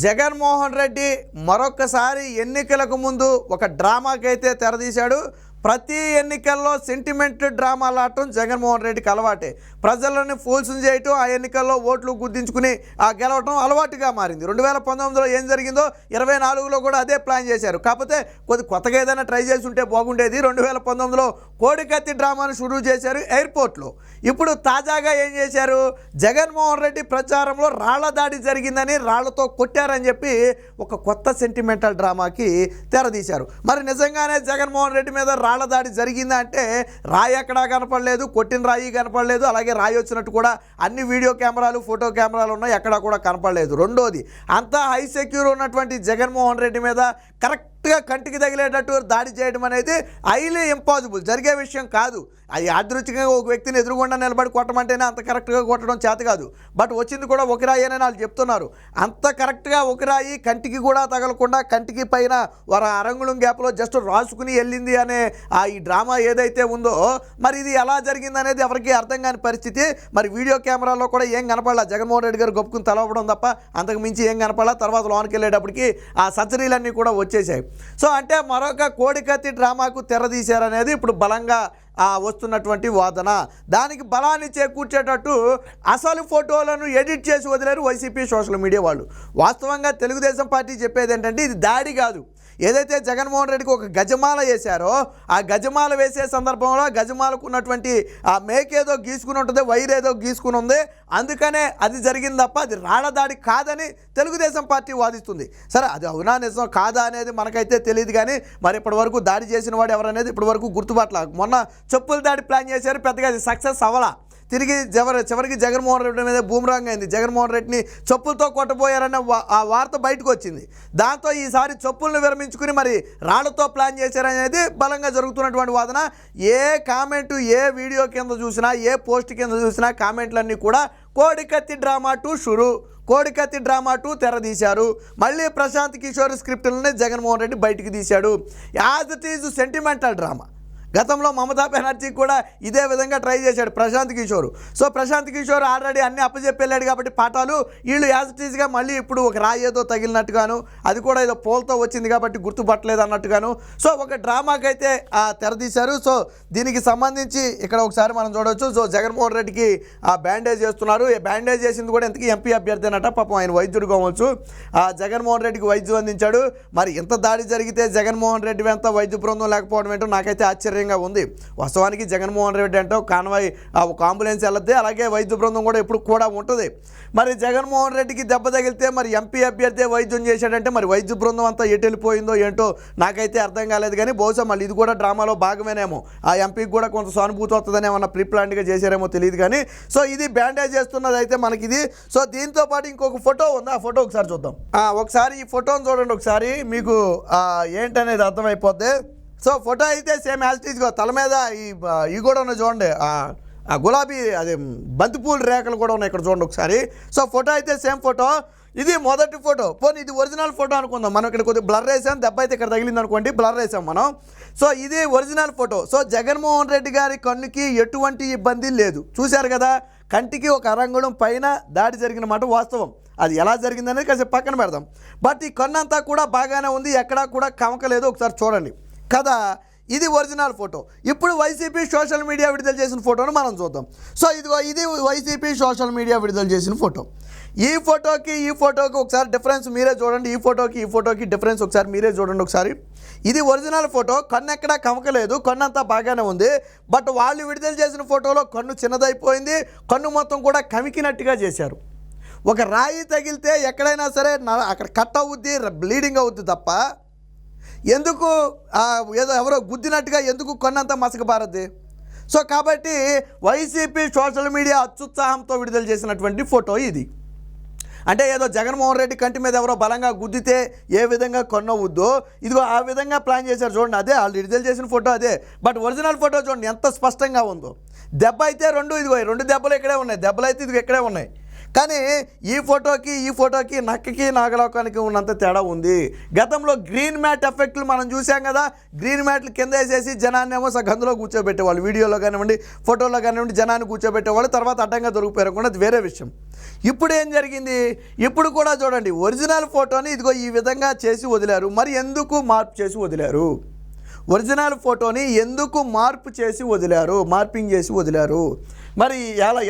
జగన్మోహన్ రెడ్డి మరొకసారి ఎన్నికలకు ముందు ఒక డ్రామాకైతే తెరదీశాడు. ప్రతి ఎన్నికల్లో సెంటిమెంట్ డ్రామాలు ఆడటం జగన్మోహన్ రెడ్డికి అలవాటే. ప్రజలను ఫూల్స్ని చేయటం, ఆ ఎన్నికల్లో ఓట్లు గుర్తించుకుని గెలవటం అలవాటుగా మారింది. 2019లో ఏం జరిగిందో 24లో కూడా అదే ప్లాన్ చేశారు. కాకపోతే కొత్తగా ఏదైనా ట్రై చేసి ఉంటే బాగుండేది. 2019లో కోడికత్తి డ్రామాను షురూ చేశారు ఎయిర్పోర్ట్లో. ఇప్పుడు తాజాగా ఏం చేశారు, జగన్మోహన్ రెడ్డి ప్రచారంలో రాళ్ల దాడి జరిగిందని, రాళ్లతో కొట్టారని చెప్పి ఒక కొత్త సెంటిమెంటల్ డ్రామాకి తెరదీశారు. మరి నిజంగానే జగన్మోహన్ రెడ్డి మీద రాళ్ల దాడి జరిగిందా అంటే రాయి ఎక్కడా కనపడలేదు, కొట్టిన రాయి కనపడలేదు, అలాగే రాయి వచ్చినట్టు కూడా అన్ని వీడియో కెమెరాలు ఫోటో కెమెరాలు ఉన్నాయి, ఎక్కడా కూడా కనపడలేదు. రెండోది, అంతా హై సెక్యూర్ ఉన్నటువంటి జగన్మోహన్ రెడ్డి మీద కరెక్ట్గా కంటికి తగిలేటట్టు దాడి చేయడం అనేది హైలీ ఇంపాసిబుల్, జరిగే విషయం కాదు. అది యాదృచ్ఛికంగా ఒక వ్యక్తిని ఎదురుగుండా నిలబడి కొట్టమంటేనే అంత కరెక్ట్గా కొట్టడం చేత కాదు. బట్ వచ్చింది కూడా ఒక రాయి అని వాళ్ళు చెప్తున్నారు. అంత కరెక్ట్గా ఒక రాయి కంటికి కూడా తగలకుండా కంటికి పైన అరంగుళం గ్యాప్లో జస్ట్ రాసుకుని వెళ్ళింది అనే ఈ డ్రామా ఏదైతే ఉందో, మరి ఇది ఎలా జరిగింది అనేది ఎవరికి అర్థం కాని పరిస్థితి. మరి వీడియో కెమెరాలో కూడా ఏం కనపడలా, జగన్మోహన్ రెడ్డి గారు గొప్పకుని తలవడం తప్ప అంతకు మించి ఏం కనపడలా. తర్వాత లోనికి వెళ్ళేటప్పటికి ఆ సర్జరీలన్నీ కూడా వచ్చేసాయి. సో అంటే మరొక కోడికత్తి డ్రామాకు తెరదీశారనేది ఇప్పుడు బలంగా వస్తున్నటువంటి వాదన. దానికి బలాన్ని చేకూర్చేటట్టు అసలు ఫోటోలను ఎడిట్ చేసి వదిలేరు వైసీపీ సోషల్ మీడియా వాళ్ళు. వాస్తవంగా తెలుగుదేశం పార్టీ చెప్పేది ఏంటంటే ఇది దాడి కాదు. ఏదైతే జగన్మోహన్ రెడ్డికి ఒక గజమాల వేశారో, ఆ గజమాల వేసే సందర్భంలో గజమాలకు ఉన్నటువంటి ఆ మేకేదో గీసుకుని ఉంటుంది, వైర్ ఏదో గీసుకుని ఉంది, అందుకనే అది జరిగింది తప్ప అది రాళ్ల దాడి కాదని తెలుగుదేశం పార్టీ వాదిస్తుంది. సరే, అది అవునా నిజం కాదా అనేది మనకైతే తెలియదు. కానీ మరి ఇప్పటివరకు దాడి చేసిన వాడు ఎవరనేది ఇప్పటివరకు గుర్తుపట్ల. మొన్న చెప్పుల దాడి ప్లాన్ చేశారు, పెద్దగా అది సక్సెస్ అవ్వలా. తిరిగి చివరికి జగన్మోహన్ రెడ్డి మీద బూమరాంగ్ అయింది. జగన్మోహన్ రెడ్డిని చెప్పులతో కొట్టబోయారన్న ఆ వార్త బయటకు వచ్చింది. దాంతో ఈసారి చెప్పులను విరమించుకుని మరి రాళ్లతో ప్లాన్ చేశారనేది బలంగా జరుగుతున్నటువంటి వాదన. ఏ కామెంటు, ఏ వీడియో కింద చూసినా, ఏ పోస్ట్ కింద చూసినా కామెంట్లన్నీ కూడా కోడికత్తి డ్రామా 2 షురు, కోడికత్తి డ్రామా 2 తెరదీశారు. మళ్ళీ ప్రశాంత్ కిషోర్ స్క్రిప్ట్లనే జగన్మోహన్ రెడ్డి బయటికి తీశాడు. As it is sentimental drama. గతంలో మమతా బెనర్జీ కూడా ఇదే విధంగా ట్రై చేశాడు ప్రశాంత్ కిషోర్. సో ప్రశాంత్ కిషోర్ ఆల్రెడీ అన్ని అప్పచెప్పెళ్ళాడు కాబట్టి పాఠాలు, వీళ్ళు యాజ్ ఇట్ ఈజ్గా మళ్ళీ ఇప్పుడు ఒక రాయి ఏదో తగిలినట్టుగాను, అది కూడా ఏదో పోల్తో వచ్చింది కాబట్టి గుర్తుపట్టలేదు అన్నట్టుగాను సో ఒక డ్రామాకైతే తెరదీశారు. సో దీనికి సంబంధించి ఇక్కడ ఒకసారి మనం చూడవచ్చు. సో జగన్మోహన్ రెడ్డికి బ్యాండేజ్ చేస్తున్నారు. బ్యాండేజ్ చేసింది కూడా ఎంతకీ ఎంపీ అభ్యర్థి అనట. పాపం ఆయన వైద్యుడు కావచ్చు. జగన్మోహన్ రెడ్డికి వైద్యం అందించాడు. మరి ఎంత దాడి జరిగితే జగన్మోహన్ రెడ్డి వెంట వైద్య బృందం లేకపోవడం ఏంటో నాకైతే ఆశ్చర్యం ఉంది. వాస్తవానికి జగన్మోహన్ రెడ్డి అంటే కాన్వాయ్ ఒక అంబులెన్స్ వెళ్ళద్ది, అలాగే వైద్య బృందం కూడా ఎప్పుడు కూడా ఉంటుంది. మరి జగన్మోహన్ రెడ్డికి దెబ్బ తగిలితే మరి ఎంపీ అభ్యర్థి వైద్యం చేశాడంటే మరి వైద్య బృందం అంతా ఎటు వెళ్ళిపోయిందో ఏంటో నాకైతే అర్థం కాలేదు. కానీ బహుశా మళ్ళీ ఇది కూడా డ్రామాలో భాగమేనేమో. ఆ ఎంపీకి కూడా కొంత సానుభూతి వస్తుందని ఏమన్నా ప్రీప్లాన్డ్గా చేశారేమో తెలియదు. కానీ సో ఇది బ్యాండేజ్ చేస్తున్నది అయితే మనకి ఇది. సో దీంతో పాటు ఇంకొక ఫోటో ఉంది, ఆ ఫోటో ఒకసారి చూద్దాం. ఒకసారి ఈ ఫోటోని చూడండి, ఒకసారి మీకు ఏంటనేది అర్థమైపోద్ది. సో ఫోటో అయితే సేమ్ యాజ్ ఇట్ ఈజ్గా తల మీద ఈ కూడా ఉన్నాయి చూడండి, గులాబీ అదే బంతిపూల రేఖలు కూడా ఉన్నాయి ఇక్కడ చూడండి ఒకసారి. సో ఫోటో అయితే సేమ్ ఫోటో. ఇది మొదటి ఫోటో. పోనీ ఇది ఒరిజినల్ ఫోటో అనుకుందాం. మనం ఇక్కడ కొద్దిగా బ్లర్ వేసాం, దెబ్బ అయితే ఇక్కడ తగిలింది అనుకోండి, బ్లర్ వేసాం మనం. సో ఇది original photo. So Jaganmohan Reddy గారి కన్నుకి ఎటువంటి ఇబ్బంది లేదు. చూశారు కదా, కంటికి ఒక అరంగుళం పైన దాడి జరిగిన మాట వాస్తవం. అది ఎలా జరిగిందనేది కాసేపు పక్కన పెడదాం. బట్ ఈ కన్ను అంతా కూడా బాగానే ఉంది, ఎక్కడా కూడా కమకలేదు. ఒకసారి చూడండి కదా, ఇది ఒరిజినల్ ఫోటో. ఇప్పుడు వైసీపీ సోషల్ మీడియా విడుదల చేసిన ఫోటోను మనం చూద్దాం. సో ఇదిగో ఇది వైసీపీ సోషల్ మీడియా విడుదల చేసిన ఫోటో. ఈ ఫోటోకి ఒకసారి డిఫరెన్స్ మీరే చూడండి. ఈ ఫోటోకి డిఫరెన్స్ ఒకసారి మీరే చూడండి ఒకసారి. ఇది ఒరిజినల్ ఫోటో, కన్ను ఎక్కడా కమకలేదు, కన్ను అంతా బాగానే ఉంది. బట్ వాళ్ళు విడుదల చేసిన ఫోటోలో కన్ను చిన్నదైపోయింది, కన్ను మొత్తం కూడా కమికినట్టుగా చేశారు. ఒక రాయి తగిలితే ఎక్కడైనా సరే అక్కడ కట్ అవుద్ది, బ్లీడింగ్ అవుద్ది తప్ప ఎందుకు ఏదో ఎవరో గుద్దినట్టుగా ఎందుకు కొన్నంత మసకబారద్ది. సో కాబట్టి వైసీపీ సోషల్ మీడియా అత్యుత్సాహంతో విడుదల చేసినటువంటి ఫోటో ఇది. అంటే ఏదో జగన్మోహన్ రెడ్డి కంటి మీద ఎవరో బలంగా గుద్దితే ఏ విధంగా కొన్నవుద్దో ఇదిగో ఆ విధంగా ప్లాన్ చేశారు చూడండి. అదే వాళ్ళు విడుదల చేసిన ఫోటో అదే. బట్ ఒరిజినల్ ఫోటో చూడండి ఎంత స్పష్టంగా ఉందో. దెబ్బ అయితే ఇదిగో 2 దెబ్బలు ఇక్కడే ఉన్నాయి, దెబ్బలు అయితే ఇదిగో ఇక్కడే ఉన్నాయి. కానీ ఈ ఫోటోకి నక్కకి నాగలోకానికి ఉన్నంత తేడా ఉంది. గతంలో గ్రీన్ మ్యాట్ ఎఫెక్ట్లు మనం చూసాం కదా. గ్రీన్ మ్యాట్లు కింద వేసేసి జనాన్ని ఏమో గందులో కూర్చోబెట్టేవాళ్ళు, వీడియోలో కానివ్వండి ఫోటోలో కానివ్వండి జనాన్ని కూర్చోబెట్టేవాళ్ళు, తర్వాత అడ్డంగా దొరికిపోయారు, అది వేరే విషయం. ఇప్పుడు ఏం జరిగింది, ఇప్పుడు కూడా చూడండి ఒరిజినల్ ఫోటోని ఇదిగో ఈ విధంగా చేసి వదిలారు. మరి ఎందుకు మార్పు చేసి వదిలారు? ఒరిజినల్ ఫోటోని ఎందుకు మార్పింగ్ చేసి వదిలారు? మరి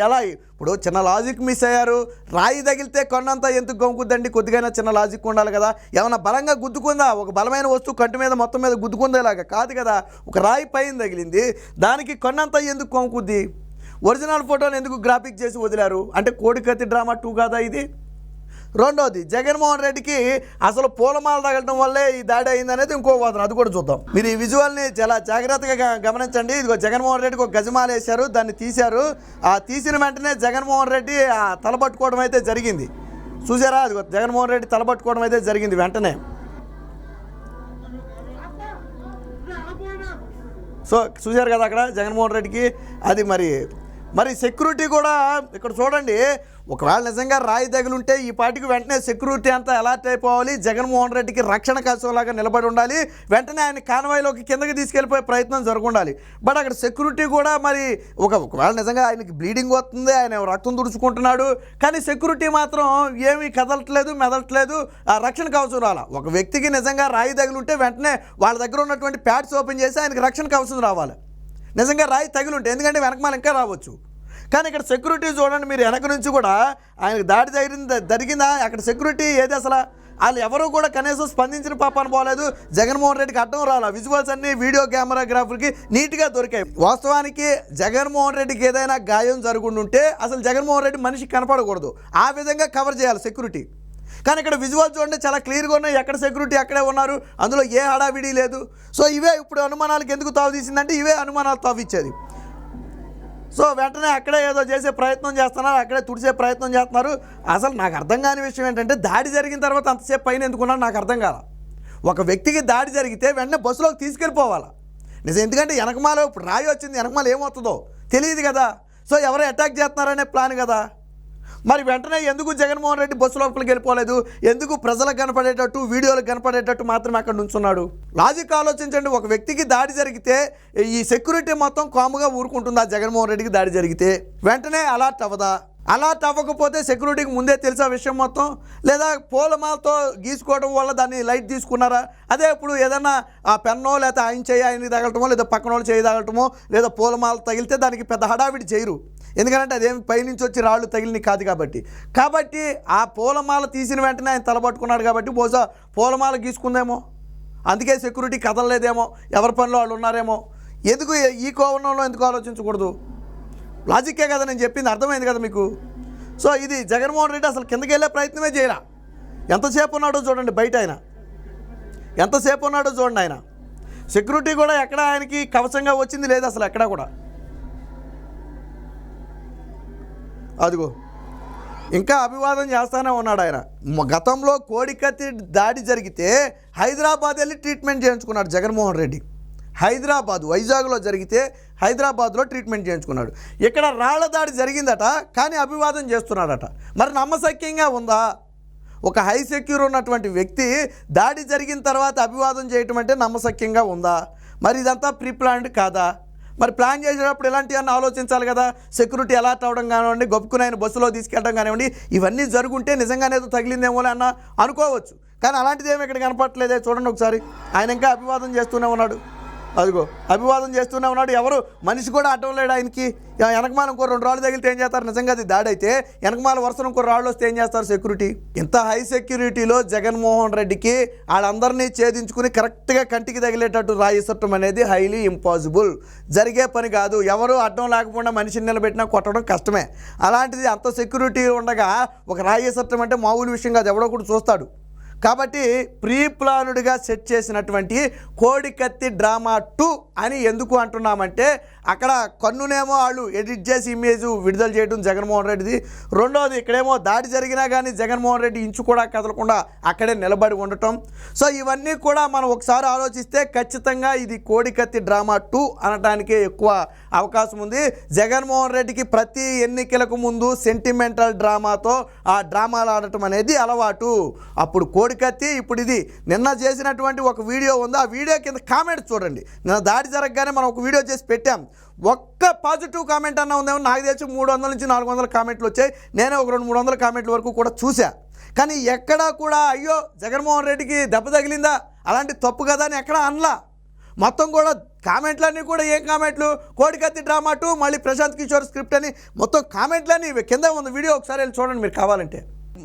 ఎలా ఇప్పుడు చిన్న లాజిక్ మిస్ అయ్యారు. రాయి తగిలితే కొన్నంత ఎందుకు గొంకుద్దండి? కొద్దిగా చిన్న లాజిక్ ఉండాలి కదా. ఏమన్నా బలంగా గుద్దుకుందా? ఒక బలమైన వస్తువు కంటి మీద మొత్తం మీద గుద్దుకుందేలాగా కాదు కదా. ఒక రాయి పైన తగిలింది, దానికి కొన్నంత ఎందుకు గొంకుద్ది? ఒరిజినల్ ఫోటోని ఎందుకు గ్రాఫిక్ చేసి వదిలారు? అంటే కోడికత్తి డ్రామా 2 కాదా ఇది? రెండోది, జగన్మోహన్ రెడ్డికి అసలు పూలమాల తగలటం వల్లే ఈ దాడి అయిందనేది ఇంకో వాదన, అది కూడా చూద్దాం. మీరు ఈ విజువల్ని చాలా జాగ్రత్తగా గమనించండి. ఇదిగో జగన్మోహన్ రెడ్డికి ఒక గజమాల వేశారు, దాన్ని తీశారు. ఆ తీసిన వెంటనే జగన్మోహన్ రెడ్డి తలపట్టుకోవడం అయితే జరిగింది. చూసారా? అదిగో జగన్మోహన్ రెడ్డి తలపట్టుకోవడం అయితే జరిగింది వెంటనే. సో చూశారు కదా అక్కడ జగన్మోహన్ రెడ్డికి అది. మరి సెక్యూరిటీ కూడా ఇక్కడ చూడండి. ఒకవేళ నిజంగా రాయి తగిలుంటే ఈ పార్టీకి వెంటనే సెక్యూరిటీ అంతా అలర్ట్ అయిపోవాలి. జగన్మోహన్ రెడ్డికి రక్షణ కవచంలాగా నిలబడి ఉండాలి. వెంటనే ఆయన కాన్వాయ్లోకి కిందకి తీసుకెళ్ళిపోయే ప్రయత్నం జరుగుండాలి. బట్ అక్కడ సెక్యూరిటీ కూడా మరి ఒకవేళ నిజంగా ఆయనకి బ్లీడింగ్ వస్తుంది, ఆయన రక్తం తుడుచుకుంటున్నాడు, కానీ సెక్యూరిటీ మాత్రం ఏమీ కదలట్లేదు, మెదలట్లేదు, ఆ రక్షణ కవచం రాలా. ఒక వ్యక్తికి నిజంగా రాయి తగిలుంటే వెంటనే వాళ్ళ దగ్గర ఉన్నటువంటి ప్యాడ్స్ ఓపెన్ చేసి ఆయనకి రక్షణ కవచం రావాలి. నిజంగా రాయి తగిలుంటే, ఎందుకంటే వెనకమాల ఇంకా రావచ్చు. కానీ ఇక్కడ సెక్యూరిటీ చూడండి, మీరు వెనక నుంచి కూడా ఆయనకు దాడి జరిగిందా? అక్కడ సెక్యూరిటీ ఏది అసలు? వాళ్ళు ఎవరు కూడా కనీసం స్పందించిన పాపాను పోలేదు. జగన్మోహన్ రెడ్డికి అడ్డం రాలా. విజువల్స్ అన్ని వీడియో కెమెరాగ్రాఫర్కి నీట్గా దొరికాయి. వాస్తవానికి జగన్మోహన్ రెడ్డికి ఏదైనా గాయం జరుగుంటే అసలు జగన్మోహన్ రెడ్డి మనిషికి కనపడకూడదు, ఆ విధంగా కవర్ చేయాలి సెక్యూరిటీ. కానీ ఇక్కడ విజువల్ చూడండి చాలా క్లియర్గా ఉన్నాయి. ఎక్కడ సెక్యూరిటీ అక్కడే ఉన్నారు, అందులో ఏ హడావిడి లేదు. సో ఇవే ఇప్పుడు అనుమానాలకు ఎందుకు తావు తీసిందంటే ఇవే అనుమానాలు తావిచ్చేది. సో వెంటనే అక్కడే ఏదో చేసే ప్రయత్నం చేస్తున్నారు, అక్కడే తుడిసే ప్రయత్నం చేస్తున్నారు. అసలు నాకు అర్థం కాని విషయం ఏంటంటే దాడి జరిగిన తర్వాత అంతసేపు పైన ఎందుకున్నాడు నాకు అర్థం కాల. ఒక వ్యక్తికి దాడి జరిగితే వెంటనే బస్సులోకి తీసుకెళ్ళిపోవాలా నిజం. ఎందుకంటే వెనకమాల ఇప్పుడు రాయి వచ్చింది, వెనకమాల ఏమవుతుందో తెలియదు కదా. సో ఎవరో అటాక్ చేస్తున్నారనే ప్లాన్ కదా. మరి వెంటనే ఎందుకు జగన్మోహన్ రెడ్డి బస్సు లోపలికి వెళ్ళిపోలేదు? ఎందుకు ప్రజలకు కనపడేటట్టు వీడియోలకు కనపడేటట్టు మాత్రమే అక్కడ నుంచున్నాడు? లాజిక్ ఆలోచించండి. ఒక వ్యక్తికి దాడి జరిగితే ఈ సెక్యూరిటీ మొత్తం కాముగా ఊరుకుంటుందా? జగన్మోహన్ రెడ్డికి దాడి జరిగితే వెంటనే అలర్ట్ అవ్వదా? అలర్ట్ అవ్వకపోతే సెక్యూరిటీకి ముందే తెలిసే విషయం మొత్తం, లేదా పూలమాలతో గీసుకోవడం వల్ల దాన్ని లైట్ తీసుకున్నారా? అదే ఇప్పుడు ఏదన్నా ఆ పెన్నో లేదా ఆయన చేయి ఆయనకి తగలటమో, లేదా పక్కన వాళ్ళు చేయి తగలటమో, లేదా పూలమాల తగిలితే దానికి పెద్ద హడావిడి చేయరు. ఎందుకంటే అదేమి పైనుంచి వచ్చి రాళ్ళు తగిలిని కాదు కాబట్టి ఆ పూలమాల తీసిన వెంటనే ఆయన తలపట్టుకున్నాడు కాబట్టి బహుశా పూలమాల గీసుకుందేమో, అందుకే సెక్యూరిటీ కదలలేదేమో, ఎవరి పనిలో వాళ్ళు ఉన్నారేమో. ఎందుకు ఈ కోణంలో ఎందుకు ఆలోచించకూడదు? లాజిక్కే కదా నేను చెప్పింది, అర్థమైంది కదా మీకు. సో ఇది జగన్మోహన్ రెడ్డి అసలు కిందకి వెళ్ళే ప్రయత్నమే చేయరా. ఎంతసేపు ఉన్నాడో చూడండి బయట, ఆయన ఎంతసేపు ఉన్నాడో చూడండి. ఆయన సెక్యూరిటీ కూడా ఎక్కడ ఆయనకి కవచంగా వచ్చింది లేదు అసలు ఎక్కడా కూడా. అదిగో ఇంకా అభివాదం చేస్తూనే ఉన్నాడు ఆయన. గతంలో కోడికత్తి దాడి జరిగితే హైదరాబాద్ వెళ్ళి ట్రీట్మెంట్ చేయించుకున్నాడు జగన్మోహన్ రెడ్డి. వైజాగ్లో జరిగితే హైదరాబాద్లో ట్రీట్మెంట్ చేయించుకున్నాడు. ఇక్కడ రాళ్ల దాడి జరిగిందట, కానీ అభివాదం చేస్తున్నాడట. మరి నమ్మశక్యంగా ఉందా? ఒక హై సెక్యూర్ ఉన్నటువంటి వ్యక్తి దాడి జరిగిన తర్వాత అభివాదం చేయటం అంటే నమ్మశక్యంగా ఉందా? మరి ఇదంతా ప్రీ ప్లాన్డ్ కాదా? మరి ప్లాన్ చేసేటప్పుడు ఇలాంటివన్నీ ఆలోచించాలి కదా. సెక్యూరిటీ అలర్ట్ అవ్వడం కానివ్వండి, గొప్పకుని ఆయన బస్సులో తీసుకెళ్ళడం కానివ్వండి, ఇవన్నీ జరుగుంటే నిజంగానే ఏదో తగిలిందేమో అన్న అనుకోవచ్చు. కానీ అలాంటిది ఏమి ఇక్కడ కనపడట్లేదే. చూడండి ఒకసారి, ఆయన ఇంకా అభివాదం చేస్తూనే ఉన్నాడు. అదిగో అభివాదం చేస్తూనే ఉన్నాడు. ఎవరు మనిషి కూడా అడ్డం లేడు ఆయనకి. వెనకమాల ఇంకో 2 రాళ్ళు తగిలితే ఏం చేస్తారు? నిజంగా అది దాడి అయితే వెనకమాల వరుసను ఇంకో రాళ్ళు వస్తే ఏం చేస్తారు సెక్యూరిటీ? ఇంత హై సెక్యూరిటీలో జగన్మోహన్ రెడ్డికి వాళ్ళందరినీ ఛేదించుకుని కరెక్ట్గా కంటికి తగిలేటట్టు రాయిసట్టం అనేది హైలీ ఇంపాసిబుల్, జరిగే పని కాదు. ఎవరు అడ్డం లేకుండా మనిషిని నిలబెట్టినా కొట్టడం కష్టమే. అలాంటిది అంత సెక్యూరిటీ ఉండగా ఒక రాయిసట్టం అంటే మామూలు విషయం కాదు, ఎవడో కూడా చూస్తాడు. కాబట్టి ప్రీ ప్లాన్డ్గా సెట్ చేసినటువంటి కోడికత్తి డ్రామా 2 అని ఎందుకు అంటున్నామంటే అక్కడ కన్నునేమో వాళ్ళు ఎడిట్ చేసి ఇమేజ్ విడుదల చేయడం జగన్మోహన్ రెడ్డిది, రెండోది ఇక్కడేమో దాడి జరిగినా కానీ జగన్మోహన్ రెడ్డి ఇంచు కూడా కదలకుండా అక్కడే నిలబడి ఉండటం. సో ఇవన్నీ కూడా మనం ఒకసారి ఆలోచిస్తే ఖచ్చితంగా ఇది కోడికత్తి డ్రామా 2 అనటానికే ఎక్కువ అవకాశం ఉంది. జగన్మోహన్ రెడ్డికి ప్రతి ఎన్నికలకు ముందు సెంటిమెంటల్ డ్రామాతో ఆ డ్రామాలు ఆడటం అనేది అలవాటు. అప్పుడు కోడికత్తి, ఇప్పుడు ఇది. నిన్న చేసినటువంటి ఒక వీడియో ఉంది, ఆ వీడియో కింద కామెంట్స్ చూడండి. నిన్న దాడి జరగగానే మనం ఒక వీడియో చేసి పెట్టాం, ఒక్క పాజిటివ్ కామెంట్ అన్న ఉందేమో. నాకు తెలిసి 300 నుంచి 400 కామెంట్లు వచ్చాయి. నేనే ఒక 200-300 కామెంట్ల వరకు కూడా చూసా. కానీ ఎక్కడా కూడా అయ్యో జగన్మోహన్ రెడ్డికి దెబ్బ తగిలిందా, అలాంటి తప్పు కదా అని ఎక్కడా అనలా. మొత్తం కూడా కామెంట్లన్నీ కూడా ఏం కామెంట్లు, కోడికత్తి డ్రామా 2 మళ్ళీ ప్రశాంత్ కిషోర్ స్క్రిప్ట్ అని మొత్తం కామెంట్లన్నీ కింద ఉంది. వీడియో ఒకసారి వెళ్ళి చూడండి మీరు కావాలంటే.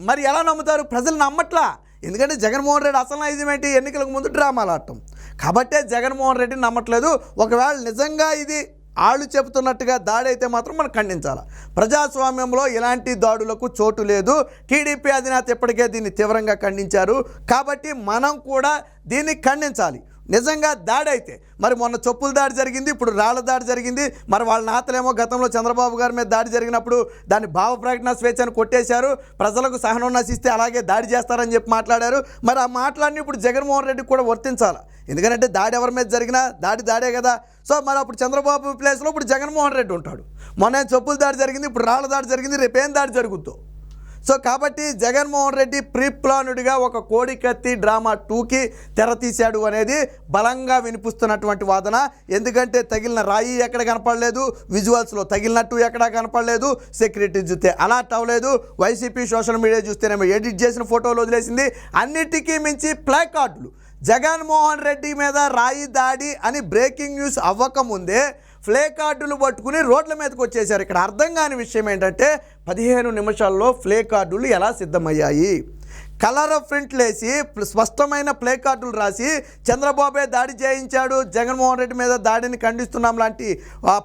మరి ఎలా నమ్ముతారు? ప్రజలు నమ్మట్లా. ఎందుకంటే జగన్మోహన్ రెడ్డి అసలు నైజం ఏంటి, ఎన్నికలకు ముందు డ్రామాలు ఆడటం. కాబట్టే జగన్మోహన్ రెడ్డిని నమ్మట్లేదు. ఒకవేళ నిజంగా ఇది వాళ్ళు చెబుతున్నట్టుగా దాడి అయితే మాత్రం మనం ఖండించాలి. ప్రజాస్వామ్యంలో ఇలాంటి దాడులకు చోటు లేదు. టీడీపీ అధినేత ఇప్పటికే దీన్ని తీవ్రంగా ఖండించారు. కాబట్టి మనం కూడా దీన్ని ఖండించాలి. నిజంగా దాడి అయితే మరి మొన్న చెప్పుల దాడి జరిగింది, ఇప్పుడు రాళ్ల దాడి జరిగింది. మరి వాళ్ళ నాతలేమో గతంలో చంద్రబాబు గారి మీద దాడి జరిగినప్పుడు దాన్ని భావ ప్రకటన స్వేచ్ఛను కొట్టేశారు, ప్రజలకు సహనం నశిస్తే అలాగే దాడి చేస్తారని చెప్పి మాట్లాడారు. మరి ఆ మాటలన్నీ ఇప్పుడు జగన్మోహన్ రెడ్డికి కూడా వర్తించాలి. ఎందుకంటే దాడి ఎవరి మీద జరిగినా దాడే కదా. సో మరి అప్పుడు చంద్రబాబు ప్లేస్లో ఇప్పుడు జగన్మోహన్ రెడ్డి ఉంటాడు. మొన్న చెప్పుల దాడి జరిగింది, ఇప్పుడు రాళ్ల దాడి జరిగింది, రేపేం దాడి జరుగుద్దో. సో కాబట్టి జగన్మోహన్ రెడ్డి ప్రీప్లానుడ్గా ఒక కోడికత్తి డ్రామా 2కి తెర తీశాడు అనేది బలంగా వినిపిస్తున్నటువంటి వాదన. ఎందుకంటే తగిలిన రాయి ఎక్కడ కనపడలేదు, విజువల్స్లో తగిలినట్టు ఎక్కడా కనపడలేదు, సెక్యూరిటీ చూస్తే అలర్ట్ అవ్వలేదు, వైసీపీ సోషల్ మీడియా చూస్తేనేమో ఎడిట్ చేసిన ఫోటోలు వదిలేసింది. అన్నిటికీ మించి ప్లే కార్డులు, జగన్మోహన్ రెడ్డి మీద రాయి దాడి అని బ్రేకింగ్ న్యూస్ అవ్వకముందే ప్లే కార్డులు పట్టుకుని రోడ్ల మీదకి వచ్చేసారు. ఇక్కడ అర్థం కాని విషయం ఏంటంటే 15 నిమిషాల్లో ప్లే కార్డులు ఎలా సిద్ధమయ్యాయి. కలర్ ప్రింట్లు వేసి స్పష్టమైన ప్లే కార్డులు రాసి చంద్రబాబే దాడి చేయించాడు, జగన్మోహన్ రెడ్డి మీద దాడిని ఖండిస్తున్నాం లాంటి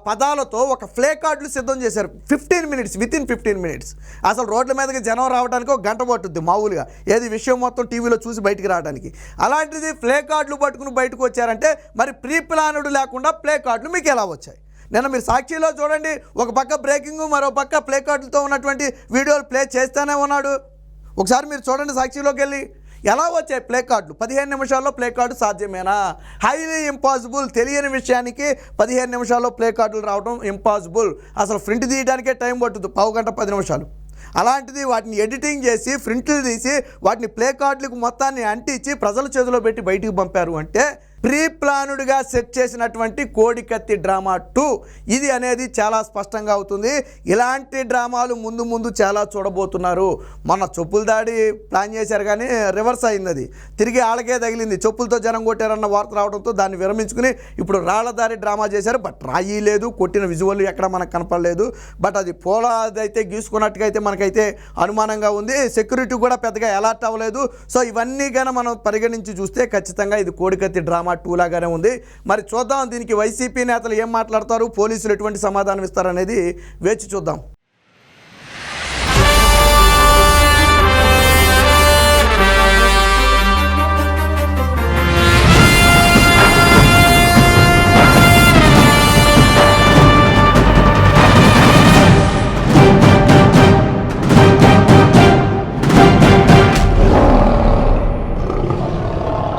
పదాలతో ఒక ప్లే కార్డులు సిద్ధం చేశారు. 15 మినిట్స్, వితిన్ 15 మినిట్స్. అసలు రోడ్ల మీదకి జనం రావడానికి ఒక గంట పట్టుద్ది మామూలుగా, ఏది విషయం మొత్తం టీవీలో చూసి బయటికి రావడానికి. అలాంటిది ప్లే కార్డులు పట్టుకుని బయటకు వచ్చారంటే మరి ప్రీ ప్లానుడ్ లేకుండా ప్లే కార్డులు మీకు ఎలా వచ్చాయి? నిన్న మీరు సాక్షిలో చూడండి, ఒక పక్క బ్రేకింగ్, మరో పక్క ప్లే కార్డులతో ఉన్నటువంటి వీడియోలు ప్లే చేస్తూనే ఉన్నాడు. ఒకసారి మీరు చూడండి సాక్షిలోకి వెళ్ళి ఎలా వచ్చాయి ప్లే కార్డులు. 15 నిమిషాల్లో ప్లే కార్డు సాధ్యమేనా? Highly impossible. తెలియని విషయానికి 15 నిమిషాల్లో ప్లే కార్డులు రావడం ఇంపాసిబుల్. అసలు ప్రింట్ తీయడానికే టైం పట్టుద్ది, 15 గంట 10 నిమిషాలు. అలాంటిది వాటిని ఎడిటింగ్ చేసి ప్రింట్లు తీసి వాటిని ప్లే కార్డులకు మొత్తాన్ని అంటించి ప్రజల చేతిలో పెట్టి బయటికి పంపారు అంటే ప్రీ ప్లానుడ్గా సెట్ చేసినటువంటి కోడికత్తి డ్రామా 2 ఇది అనేది చాలా స్పష్టంగా అవుతుంది. ఇలాంటి డ్రామాలు ముందు ముందు చాలా చూడబోతున్నారు. మొన్న చెప్పుల దాడి ప్లాన్ చేశారు కానీ రివర్స్ అయింది, అది తిరిగి ఆళ్ళకే తగిలింది. చెప్పులతో జనం కొట్టారన్న వార్త రావడంతో దాన్ని విరమించుకుని ఇప్పుడు రాళ్ల దాడి డ్రామా చేశారు. బట్ రాయి లేదు, కొట్టిన విజువల్ ఎక్కడ మనకు కనపడలేదు. బట్ అది పోలాదైతే గీసుకున్నట్టుగా అయితే మనకైతే అనుమానంగా ఉంది. సెక్యూరిటీ కూడా పెద్దగా అలర్ట్ అవ్వలేదు. సో ఇవన్నీ కానీ మనం పరిగణించి చూస్తే ఖచ్చితంగా ఇది కోడికత్తి డ్రామా 2 లాగానే ఉంది. మరి చూద్దాం దీనికి వైసీపీ నేతలు ఏం మాట్లాడతారు, పోలీసులు ఎటువంటి సమాధానం ఇస్తారనేది వేచి చూద్దాం.